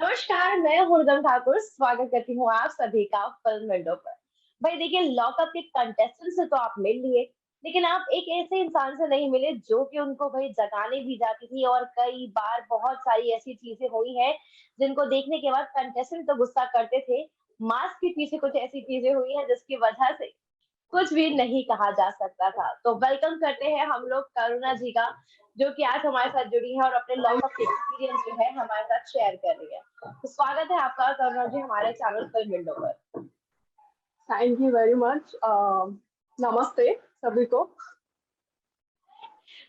नमस्कार, मैं हुरदम ठाकुर स्वागत करती हूँ आप सभी का फिल्म विंडो पर। भाई देखिए, लॉकअप के कंटेस्टेंट से तो आप मिल लिए, लेकिन आप एक ऐसे इंसान से नहीं मिले जो कि उनको भाई जगाने भी जाती थी। और कई बार बहुत सारी ऐसी चीजें हुई हैं जिनको देखने के बाद कंटेस्टेंट तो गुस्सा करते थे। मास्क के पीछे कुछ ऐसी चीजें हुई हैं जिसकी वजह से कुछ भी नहीं कहा जा सकता था। तो वेलकम करते हैं हम लोग करुणा जी का, जो कि आज हमारे साथ जुड़ी है और अपने लॉकअप के एक्सपीरियंस जो है हमारे साथ शेयर कर रही है। तो स्वागत है आपका करुणा जी हमारे चैनल फिल्म विंडो पर। Thank you very much. नमस्ते सभी को।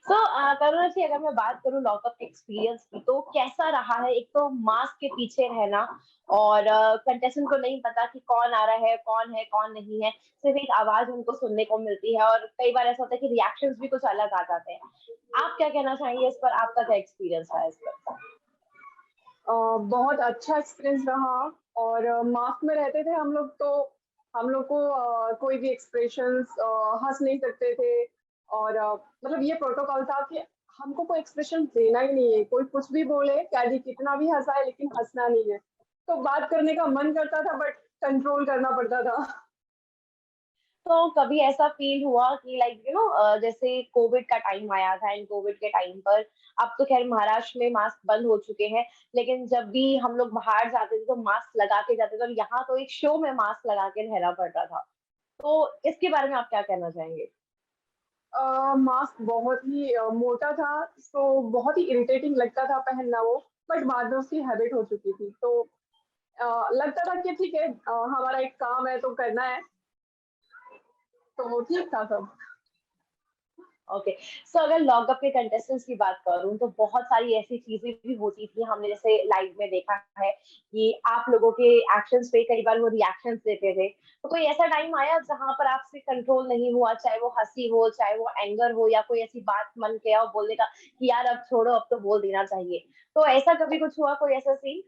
तो करुणा जी, अगर मैं बात करूं लॉकअप के एक्सपीरियंस की, तो कैसा रहा है? एक तो मास्क के पीछे रहना और कंटेस्टेंट को नहीं पता कि कौन आ रहा है कौन नहीं है, सिर्फ एक आवाज उनको सुनने को मिलती है और कई बार ऐसा होता है कि रिएक्शंस भी कुछ अलग आ जाते हैं। आप क्या कहना चाहेंगे इस पर? आपका क्या एक्सपीरियंस रहा इस पर? बहुत अच्छा एक्सपीरियंस रहा। और मास्क में रहते थे हम लोग, तो हम लोग को कोई भी एक्सप्रेशंस हंस नहीं सकते थे। और मतलब ये प्रोटोकॉल था कि हमको कोई एक्सप्रेशन देना ही नहीं है। कोई कुछ भी बोले, क्या जी कितना भी हंसाए, लेकिन हंसना नहीं है। तो बात करने का मन करता था, बट कंट्रोल करना पड़ता था। तो कभी ऐसा फील हुआ कि जैसे कोविड का टाइम आया था, एंड कोविड के टाइम पर अब तो खैर महाराष्ट्र में मास्क बंद हो चुके हैं, लेकिन जब भी हम लोग बाहर जाते थे तो मास्क लगा के जाते थे और यहाँ तो एक शो में मास्क लगा के रहना पड़ता था। तो इसके बारे में आप क्या कहना चाहेंगे? मास्क बहुत ही मोटा था, तो बहुत ही इरिटेटिंग लगता था पहनना वो। बट बाद में उसकी हैबिट हो चुकी थी, तो लगता था कि ठीक है, हमारा एक काम है तो करना है। तो ठीक था सब। ओके। सो अगर लॉकअप के कंटेस्टेंट्स की बात करूं तो बहुत सारी ऐसी चीजें भी होती थी, हमने जैसे लाइव में देखा है कि आप लोगों के एक्शंस पे कई बार वो रिएक्शंस देते थे। तो कोई ऐसा टाइम आया जहां पर आपसे कंट्रोल नहीं हुआ, चाहे वो हंसी हो, चाहे वो एंगर हो, या कोई ऐसी बात मन किया और बोलने का कि यार अब छोड़ो, अब तो बोल देना चाहिए? तो ऐसा कभी कुछ हुआ, कोई ऐसा सीन?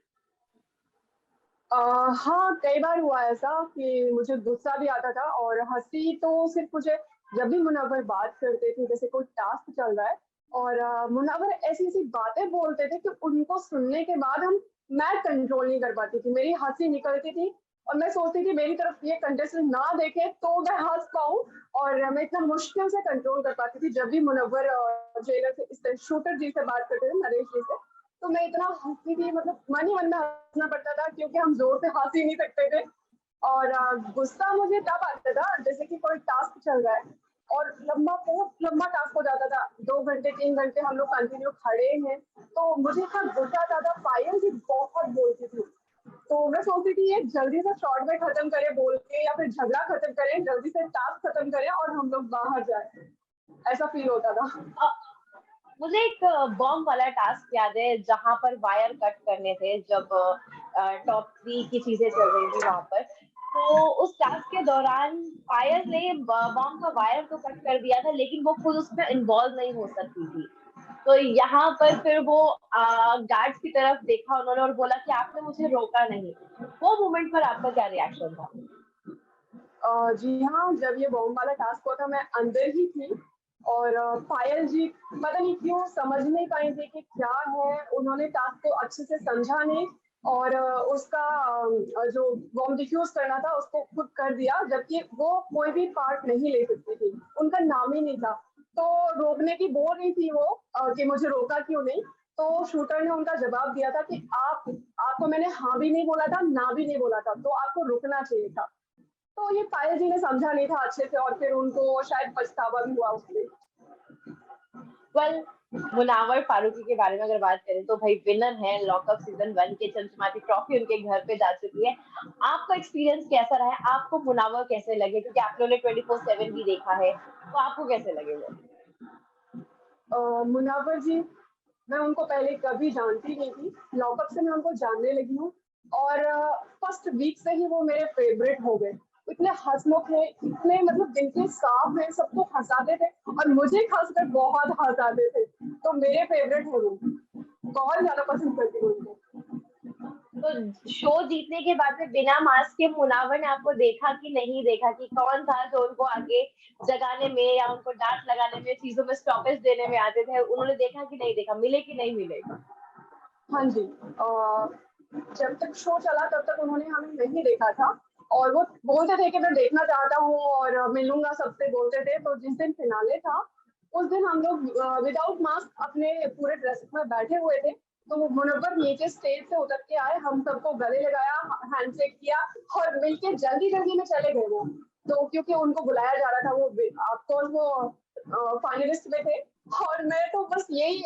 हाँ, कई बार हुआ ऐसा कि मुझे गुस्सा भी आता था, और हंसी तो सिर्फ मुझे जब भी मुनव्वर बात करते थे, जैसे कोई टास्क चल रहा है और मुनव्वर ऐसी ऐसी बातें बोलते थे कि उनको सुनने के बाद मैं कंट्रोल नहीं कर पाती थी, मेरी हंसी निकलती थी। और मैं सोचती थी मेरी तरफ ये कंटेस्टेंट ना देखे तो मैं हंस पाऊं। और मैं इतना मुश्किल से कंट्रोल कर पाती थी जब भी मुनव्वर ट्रेलर से इस शूटर जी से बात करते थे, नरेश जी से। तो मैं इतना हंसती थी, मतलब मन ही मन में हंसना पड़ता था, क्योंकि हम जोर से हंस ही नहीं सकते थे। और गुस्सा मुझे तब आता था जैसे कि कोई टास्क चल रहा है और बहुत लंबा टास्क हो जाता था, 2 घंटे 3 घंटे हम लोग कंटिन्यू खड़े हैं। तो मुझे इतना गुस्सा आता था, पायल जी बहुत बोलती थी। तो मैं सोचती थी ये जल्दी से शॉर्ट में खत्म करे बोल के, या फिर झगड़ा खत्म करें, जल्दी से टास्क खत्म करें और हम लोग बाहर जाए। ऐसा फील होता था। मुझे एक बॉम्ब वाला टास्क याद है जहां पर वायर कट करने थे, जब टॉप 3 की चीजें चल रही थी वहां पर। तो उस टास्क के दौरान पायल ने बॉम्ब का वायर तो कट कर दिया था, लेकिन वो खुद उसमें इन्वॉल्व नहीं हो सकती थी। तो यहाँ पर फिर वो गार्ड्स की तरफ देखा उन्होंने और बोला कि आपने मुझे रोका नहीं। वो मोमेंट पर आपका क्या रिएक्शन था? जी हाँ, जब ये बॉम्ब वाला टास्क हुआ था मैं अंदर ही थी। और पायल जी पता नहीं क्यों समझ नहीं पाई थी कि क्या है, उन्होंने टास्क को अच्छे से समझा नहीं। और उसका जो बॉम्ब डिफ्यूज करना था उसको खुद कर दिया, जबकि वो कोई भी पार्ट नहीं ले सकती थी, उनका नाम ही नहीं था। तो रोकने की बोल रही थी वो, कि मुझे रोका क्यों नहीं। तो शूटर ने उनका जवाब दिया था कि आपको मैंने हाँ भी नहीं बोला था, ना भी नहीं बोला था, तो आपको रुकना चाहिए था। तो ये पायल जी ने समझा नहीं था अच्छे से, और फिर उनको शायद पछतावा भी हुआ उससे। वेल, मुनावर फारूकी के बारे में अगर बात करें तो भाई विनर है लॉकअप सीजन 1 के, चमचमाती ट्रॉफी उनके घर पे जा चुकी है। आपका एक्सपीरियंस कैसा रहा है? आपको मुनावर कैसे लगे? क्योंकि आप लोगों ने 24/7 भी देखा है, तो आपको कैसे लगे वो? मुनावर जी, मैं उनको पहले कभी जानती नहीं थी, लॉकअप से मैं उनको जानने लगी हूँ। और फर्स्ट वीक से ही वो मेरे फेवरेट हो गए। इतने हंसमुख हैं, इतने मतलब दिल के साफ हैं, सबको हंसाते थे और मुझे खासकर बहुत हंसाते थे। तो मेरे फेवरेट है वो, बहुत ज्यादा पसंद करती हूँ उनको। तो शो जीतने के बाद में बिना मास्क के मुनावर ने आपको देखा कि नहीं देखा, कि कौन था जो उनको आगे जगाने में या उनको डांट लगाने में, चीजों में स्टॉपेज देने में आते थे? उन्होंने देखा कि नहीं देखा, मिले कि नहीं मिले? हाँ जी, जब तक शो चला तब तक उन्होंने हमें नहीं देखा था और वो बोलते थे कि मैं देखना चाहता हूँ और मिलूँगा सबसे बोलते थे। तो जिस दिन फिनाले था, उस दिन हम लोग विदाउट मास्क अपने पूरे ड्रेस में बैठे हुए थे। तो वो मुनव्वर नीचे स्टेज से उतर के आए, हम सबको गले लगाया, हैंडशेक किया और मिलके जल्दी-जल्दी में चले गए वो। तो क्योंकि उनको बुलाया जा रहा था, वो ऑफ कोर्स वो फाइनलिस्ट में थे और मैं तो बस यही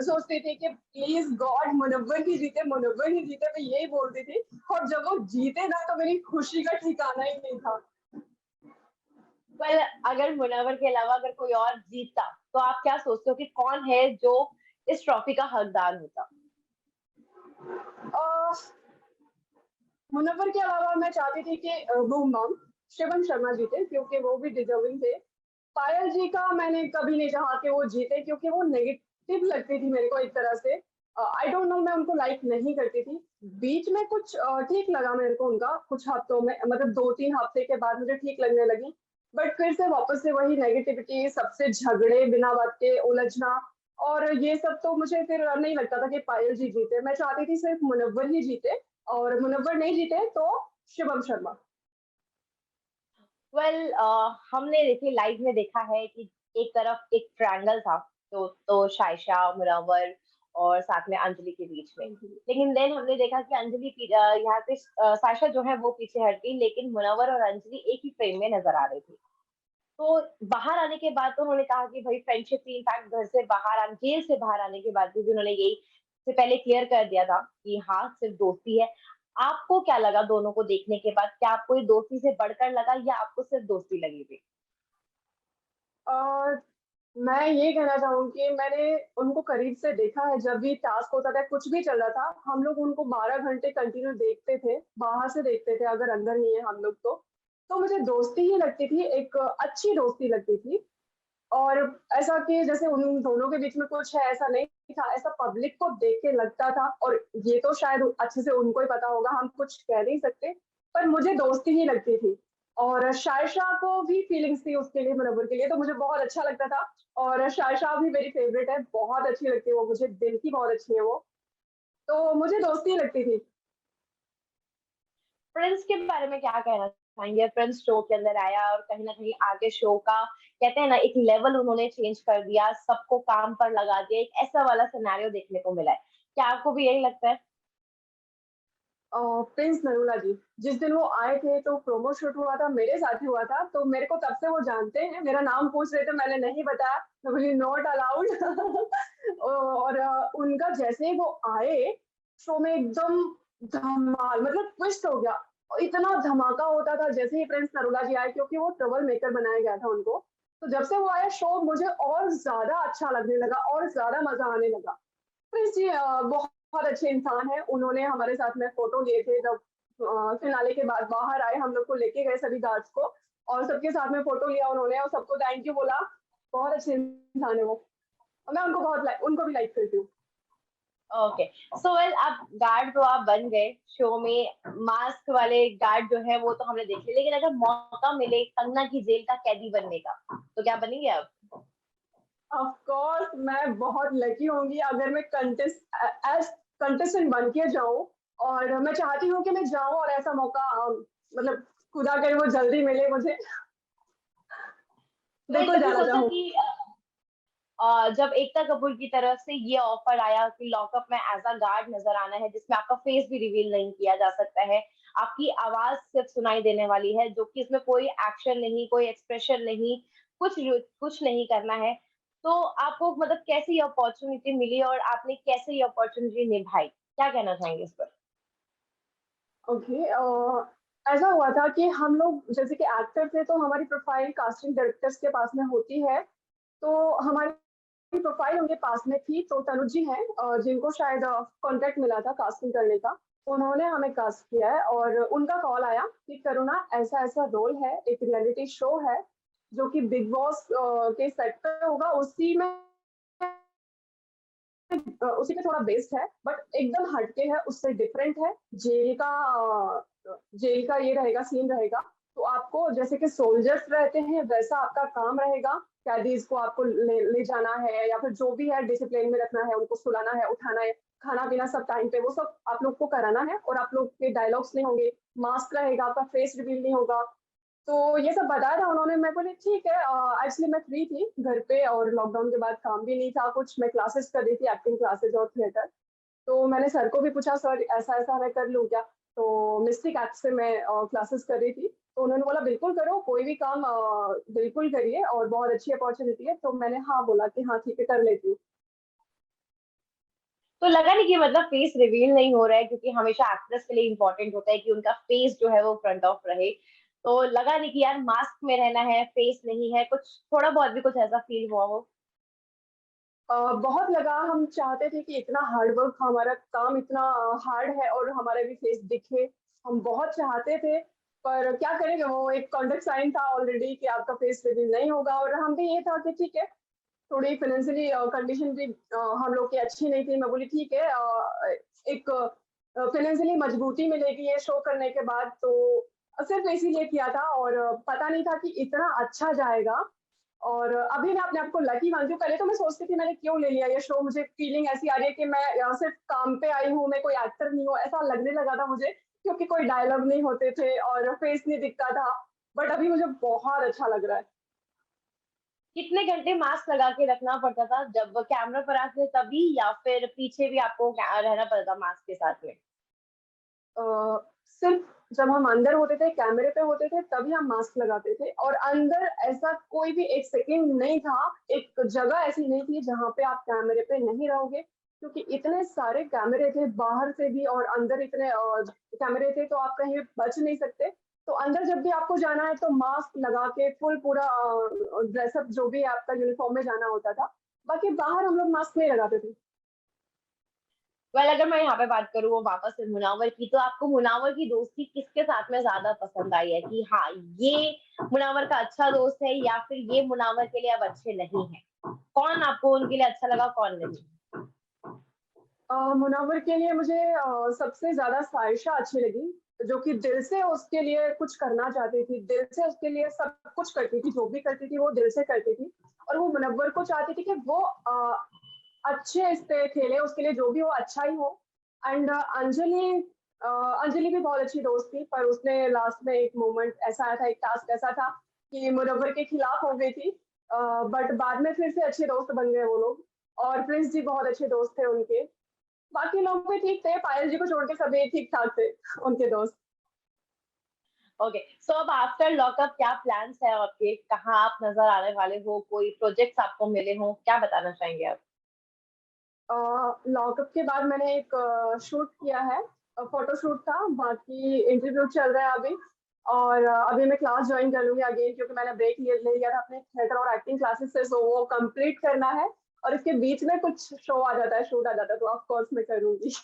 सोचती थी कि प्लीज गॉड मुनव्वर ही जीते, मुनव्वर ही जीते, मैं यही बोलती थी। और जब वो जीते ना तो मेरी खुशी का ठिकाना ही नहीं था। वेल अगर मुनव्वर के अलावा अगर कोई और जीतता, तो आप क्या सोचते हो कि कौन है जो इस ट्रॉफी का हकदार होता? अ, मुनव्वर के अलावा मैं चाहती थी कि बूम बम शिवम शर्मा जीते क्योंकि वो भी डिजर्विंग थे। पायल जी का मैंने कभी नहीं चाहा कि वो जीते क्योंकि वो नेगेटिव लगती थी मेरे को एक तरह से। आई डोंट नो, मैं उनको लाइक नहीं करती थी। बीच में कुछ ठीक लगा मेरे को उनका कुछ हफ्तों में, मतलब 2-3 हफ्ते के बाद मुझे ठीक लगने लगी। बट फिर से वापस से वही नेगेटिविटी, सबसे झगड़े, बिना बात के उलझना और ये सब तो मुझे फिर नहीं लगता था कि पायल जी जीते। मैं चाहती थी सिर्फ मुनव्वर ही जीते और मुनव्वर नहीं जीते तो शिवम शर्मा। वेल हमने देखिए लाइव में देखा है कि एक तरफ एक ट्रायंगल था, तो शाइशा, मुनव्वर और साथ में अंजलि के बीच में। लेकिन देन हमने देखा कि यहाँ पे साइशा जो है वो पीछे हट गई, लेकिन मुनव्वर और अंजलि एक ही फ्रेम में नजर आ रहे थे। तो बाहर आने के बाद तो उन्होंने कहा कि भाई फ्रेंडशिप थी, इनफैक्ट घर से बाहर जेल से बाहर आने के बाद भी उन्होंने यही से पहले क्लियर कर दिया था कि हाँ सिर्फ दोस्ती है। आपको क्या लगा दोनों को देखने के बाद? क्या आपको ये दोस्ती से बढ़कर लगा या आपको सिर्फ दोस्ती लगी थी? और मैं ये कहना चाहूँगी कि मैंने उनको करीब से देखा है, जब भी टास्क होता था, कुछ भी चल रहा था, हम लोग उनको 12 घंटे कंटिन्यू देखते थे, बाहर से देखते थे अगर अंदर नहीं है हम लोग तो। तो मुझे दोस्ती ही लगती थी, एक अच्छी दोस्ती लगती थी। और ऐसा कि जैसे उन दोनों के बीच में कुछ है ऐसा नहीं था, ऐसा पब्लिक को देख के लगता था और ये तो शायद अच्छे से उनको ही पता होगा, हम कुछ कह नहीं सकते, पर मुझे दोस्ती ही लगती थी। और शायशा को भी फीलिंग्स थी उसके लिए, मुनव्वर के लिए, तो मुझे बहुत अच्छा लगता था। और शायशा भी मेरी फेवरेट है, बहुत अच्छी लगती है वो मुझे, दिल की बहुत अच्छी है वो। तो मुझे दोस्ती ही लगती थी। प्रिंस के बारे में क्या कहना चाहेंगे? प्रिंस शो के अंदर आया और कहीं ना कहीं आगे शो का कहते हैं ना एक लेवल उन्होंने चेंज कर दिया, सबको काम पर लगा दिया, एक ऐसा वाला सिनेरियो देखने को मिला है। क्या आपको भी यही लगता है? प्रिंस नरूला जी, जिस दिन वो आए थे तो प्रोमो शूट हुआ था, मेरे साथ ही हुआ था, तो मेरे को तब से वो जानते हैं, मेरा नाम पूछ रहे थे, मैंने नहीं बताया, मैं बोली नॉट अलाउड। और उनका जैसे ही वो आए शो में एकदम धमाल, मतलब ट्विस्ट हो गया। और इतना धमाका होता था जैसे ही प्रिंस नरूला जी आए, क्योंकि वो ट्रबल मेकर बनाया गया था उनको। तो जब से वो आया शो मुझे और ज्यादा अच्छा लगने लगा और ज्यादा मजा आने लगा। प्रिंस जी बहुत अच्छे इंसान हैं। उन्होंने हमारे साथ में फ़ोटो लिए थे जब फिनाले के बाद बाहर आए, हम लोग को लेके गए सभी गार्ड्स को और सबके साथ में फ़ोटो लिया उन्होंने और सबको थैंक यू बोला। बहुत अच्छे इंसान है वो और मैं उनको बहुत लाइक उनको भी लाइक करती हूँ। ओके, सो वेल आप गार्ड तो आप बन गए शो में, मास्क वाले गार्ड जो है वो तो हमने देख लिया, लेकिन अगर मौका मिले कंगना की जेल का कैदी बनने का, तो क्या बनेंगे आप? ऑफ कोर्स मैं बहुत लकी होंगी अगर मैं एज़ कंटेस्टेंट बन के जाऊँ और मैं चाहती हूँ कि मैं जाऊँ और ऐसा मौका मतलब खुदा करे वो जल्दी मिले मुझे। मैंने बिल्कुल कभी जाना सोचा चाहूँ। कि जब एकता कपूर की तरफ से ये ऑफर आया कि लॉकअप में एज अ गार्ड नजर आना है, जिसमें आपका फेस भी रिवील नहीं किया जा सकता है, आपकी आवाज सिर्फ सुनाई देने वाली है, जो कि इसमें कोई एक्शन नहीं, कोई एक्सप्रेशन नहीं, कुछ नहीं करना है, तो आपको मतलब कैसे ये अपॉर्चुनिटी मिली और आपने कैसे ये अपॉर्चुनिटी निभाई? क्या कहना चाहेंगे इस पर? ओके, ऐसा हुआ था कि हम लोग जैसे कि एक्टर थे तो हमारी प्रोफाइल कास्टिंग डायरेक्टर्स के पास में होती है। तो हमारी प्रोफाइल उनके पास में थी, तो तनुज जी हैं जिनको शायद कॉन्ट्रैक्ट मिला था कास्टिंग करने का। उन्होंने हमें कास्ट किया है और उनका कॉल आया कि करुणा ऐसा-ऐसा रोल है, एक रियलिटी शो है जो कि बिग बॉस के सेट पे होगा, उसी पे थोड़ा बेस्ड है बट एकदम हटके है, उससे डिफरेंट है। जेल का ये रहेगा, सीन रहेगा। तो आपको जैसे कि सोल्जर्स रहते हैं वैसा आपका काम रहेगा। कैदीज को आपको ले जाना है या फिर जो भी है डिसिप्लिन में रखना है, उनको सुलाना है, उठाना है। खाना-पीना सब टाइम पे, वो सब आप लोग को कराना है और आप लोग के डायलॉग्स नहीं होंगे, मास्क रहेगा, आपका फेस रिवील नहीं होगा। तो ये सब बताया था उन्होंने, मैं बोली ठीक है। एक्चुअली मैं फ्री थी घर पे और लॉकडाउन के बाद काम भी नहीं था कुछ, मैं क्लासेस कर रही थी, एक्टिंग क्लासेस और थिएटर। तो मैंने सर को भी पूछा, सर ऐसा-ऐसा मैं कर लूँ क्या? तो मिस्टिक एक्ट से मैं क्लासेस कर रही थी। तो उन्होंने बोला बिल्कुल करो, कोई भी काम बिल्कुल करिए और बहुत अच्छी अपॉर्च्युनिटी है। तो मैंने हाँ बोला कि हाँ ठीक है, कर लेती हूँ। तो लगा नहीं कि मतलब फेस रिवील नहीं हो रहा है, क्योंकि हमेशा एक्ट्रेस के लिए इम्पोर्टेंट होता है कि उनका फेस जो है वो फ्रंट ऑफ रहे। तो लगा नहीं कि यार मास्क में रहना है, फेस नहीं है, कुछ थोड़ा बहुत भी कुछ ऐसा फील हुआ हो? बहुत लगा, हम चाहते थे कि इतना हार्ड वर्क, हमारा काम इतना हार्ड है और हमारा भी फेस दिखे, हम बहुत चाहते थे। पर क्या करेंगे, वो एक कॉन्ट्रैक्ट साइन था ऑलरेडी कि आपका फेस रिवील नहीं होगा और हम भी ये था कि ठीक है, थोड़ी फाइनेंशियली कंडीशन भी हम लोग की अच्छी नहीं थी। मैं बोली ठीक है, एक फाइनेंशियली मजबूती मिलेगी ये शो करने के बाद, तो सिर्फ इसीलिए किया था और पता नहीं था कि इतना अच्छा जाएगा। और अभी मैं अपने आप को लकी मानती हूँ। पहले तो मैं सोचती थी मैंने क्यों ले लिया ये शो, मुझे फीलिंग ऐसी आ रही है कि मैं सिर्फ काम पे आई हूँ, मैं कोई एक्टर नहीं हूँ, ऐसा लगने लगा था मुझे, क्योंकि कोई डायलॉग नहीं होते थे और फेस नहीं दिखता था। बट अभी मुझे बहुत अच्छा लग रहा है। कितने घंटे मास्क लगा के रखना पड़ता था जब कैमरा पर आते तभी, या फिर पीछे भी आपको रहना पड़ता था मास्क के साथ में? अ, सिर्फ जब हम अंदर होते थे, कैमरे पे होते थे, तभी हम मास्क लगाते थे और अंदर ऐसा कोई भी 1 सेकंड नहीं था, एक जगह ऐसी नहीं थी जहाँ पे आप कैमरे पे नहीं रहोगे, क्योंकि इतने सारे कैमरे थे, बाहर से भी और अंदर इतने कैमरे थे, तो आप कहीं बच नहीं सकते। तो अंदर जब भी आपको जाना है, तो मास्क लगा के फुल पूरा ड्रेसअप जो भी है आपका, यूनिफ़ॉर्म में जाना होता था। बाकी बाहर हम लोग मास्क नहीं लगाते थे। वेल, अगर मैं यहाँ पे बात करूँ वो वापस से मुनावर की, तो आपको मुनावर की दोस्ती किसके साथ में ज्यादा पसंद आई है कि हाँ, ये मुनावर का अच्छा दोस्त है, या फिर ये मुनावर के लिए अब अच्छे नहीं है? कौन आपको उनके लिए अच्छा लगा, कौन नहीं? मुनव्वर के लिए मुझे सबसे ज़्यादा सायशा अच्छी लगी, जो कि दिल से उसके लिए कुछ करना चाहती थी, दिल से उसके लिए सब कुछ करती थी, जो भी करती थी वो दिल से करती थी और वो मुनव्वर को चाहती थी कि वो अच्छे इस पे खेले, उसके लिए जो भी हो अच्छा ही हो। एंड अंजलि भी बहुत अच्छी दोस्त थी, पर उसने लास्ट में एक मोमेंट ऐसा आया था, एक टास्क ऐसा था कि मुनव्वर के खिलाफ हो गई थी। बट बाद में फिर से अच्छे दोस्त बन गए वो लोग और प्रिंस जी बहुत अच्छे दोस्त थे उनके। बाकी लोग भी ठीक थे, पायल जी को छोड़ के सभी ठीक-ठाक थे, उनके दोस्त। ओके, सो अब आफ्टर लॉकअप क्या प्लान्स है आपके? कहाँ आप नजर आने वाले हो? कोई प्रोजेक्ट्स आपको मिले हो? क्या बताना चाहेंगे आप? लॉकअप के बाद मैंने एक शूट किया है, फ़ोटो शूट था, बाकी इंटरव्यू चल रहा है अभी और अभी मैं क्लास जॉइन कर लूँगी अगेन, क्योंकि मैंने ब्रेक ले लिया था अपने थिएटर और एक्टिंग क्लासेस से, सो वो कंप्लीट करना है और इसके बीच में कुछ शो आ जाता है, शूट आ जाता है, तो ऑफ कोर्स मैं करूँगी।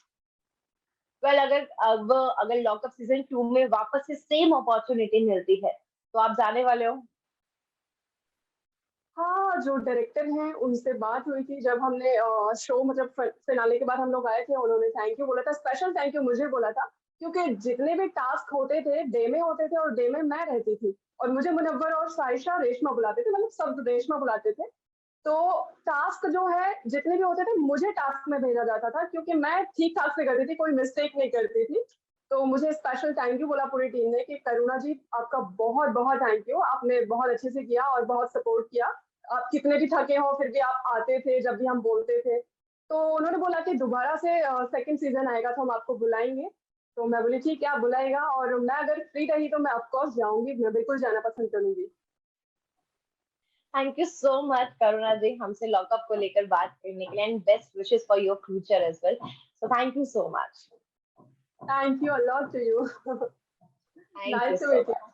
वेल, अगर लॉकअप सीजन 2 में वापस से सेम अपॉर्चुनिटी मिलती है, तो आप जाने वाले हो? हाँ, जो डायरेक्टर हैं उनसे बात हुई थी जब हमने शो मतलब फिनाले के बाद हम लोग आए थे, उन्होंने थैंक यू बोला था, स्पेशल थैंक यू मुझे बोला था, क्योंकि जितने भी टास्क होते थे, डे में होते थे और डे में मैं रहती थी और मुझे मुनव्वर और साइशा रेशमा बुलाते थे, मतलब सब रेशमा बुलाते थे। तो टास्क जो है जितने भी होते थे, मुझे टास्क में भेजा जाता था, क्योंकि मैं ठीक-ठाक से करती थी, कोई मिस्टेक नहीं करती थी। तो मुझे स्पेशल थैंक यू बोला पूरी टीम ने कि करुणा जी, आपका बहुत-बहुत थैंक यू। आपने बहुत अच्छे से किया और बहुत सपोर्ट किया। आप कितने भी थके हों, फिर भी आप आते थे जब भी हम बोलते थे। तो उन्होंने बोला कि दोबारा से सेकंड सीज़न आएगा तो हम आपको बुलाएँगे। तो मैं बोली ठीक है, आप बुलाइएगा और मैं अगर फ्री रही तो मैं ऑफ कोर्स जाऊँगी, मैं बिल्कुल जाना पसंद करूँगी। Thank you so much Karuna ji, हमसे लॉकअप को लेकर बात करने के लिए, and best wishes for your future as well. So thank you so much. Thank you a lot to you. Thank you nice to so meet you. Much.